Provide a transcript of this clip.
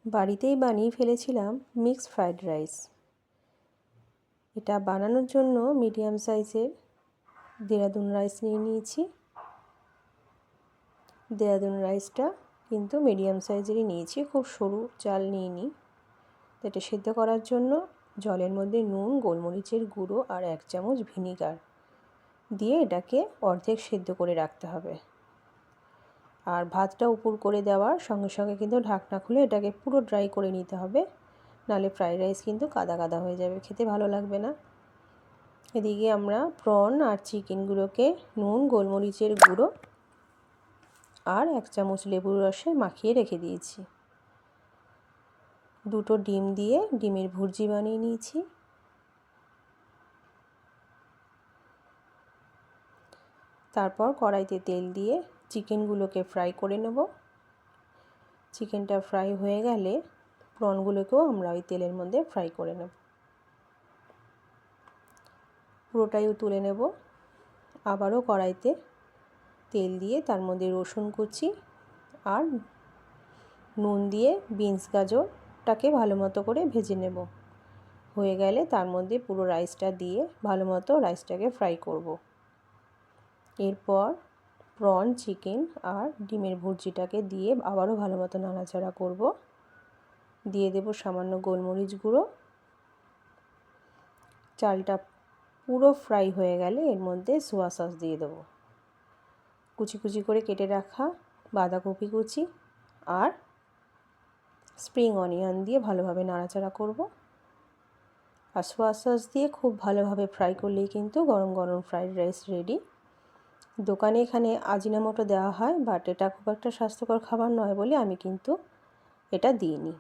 বাড়িতেই বানিয়ে ফেলেছিলাম মিক্সড ফ্রাইড রাইস। এটা বানানোর জন্য মিডিয়াম সাইজের দেরাদুন রাইস নিয়ে নিয়েছি। দেরাদুন রাইসটা কিন্তু মিডিয়াম সাইজেরই নিয়েছি, খুব সরু চাল নিইনি। এটা সেদ্ধ করার জন্য জলের মধ্যে নুন, গোলমরিচের গুঁড়ো আর 1 চামচ ভিনিগার দিয়ে এটাকে অর্ধেক সেদ্ধ করে রাখতে হবে। আর ভাতটা উপর করে দেওয়ার সঙ্গে সঙ্গে কিন্তু ঢাকনা খুলে এটাকে পুরো ড্রাই করে নিতে হবে, নাহলে ফ্রাইড রাইস কিন্তু কাদা কাদা হয়ে যাবে, খেতে ভালো লাগবে না। এদিকে আমরা প্রন আর চিকেনগুলোকে নুন, গোলমরিচের গুঁড়ো আর 1 চামচ লেবুর রসে মাখিয়ে রেখে দিয়েছি। 2টো ডিম দিয়ে ডিমের ভুর্জি বানিয়ে নিয়েছি। তারপর কড়াইতে তেল দিয়ে চিকেনগুলোকে ফ্রাই করে নেব। চিকেনটা ফ্রাই হয়ে গেলে প্রনগুলোকেও আমরা ওই তেলের মধ্যে ফ্রাই করে নেব। পুরোটাই তুলে নেব। আবারও কড়াইতে তেল দিয়ে তার মধ্যে রসুন কুচি আর নুন দিয়ে বিনস গাজরটাকে ভালো মতো করে ভেজে নেব। হয়ে গেলে তার মধ্যে পুরো রাইসটা দিয়ে ভালো মতো রাইসটাকে ফ্রাই করব। এরপর প্রন, চিকেন আর ডিমের ভুর্জিটাকে দিয়ে আবারও ভালো মতো নাড়াচাড়া করব। দিয়ে দেব সামান্য গোলমরিচ গুঁড়ো। চালটা পুরো ফ্রাই হয়ে গেলে এর মধ্যে সোয়া সস দিয়ে দেবো। কুচি কুচি করে কেটে রাখা বাঁধাকপি কুচি আর স্প্রিং অনিয়ন দিয়ে ভালোভাবে নাড়াচাড়া করব। আর সোয়া সস দিয়ে খুব ভালোভাবে ফ্রাই করলেই কিন্তু গরম গরম ফ্রাইড রাইস রেডি। দোকানে এখানে আজিনামোটো দেওয়া হয়, বাট এটা খুব একটা স্বাস্থ্যকর খাবার নয় বলে আমি কিন্তু এটা দিইনি।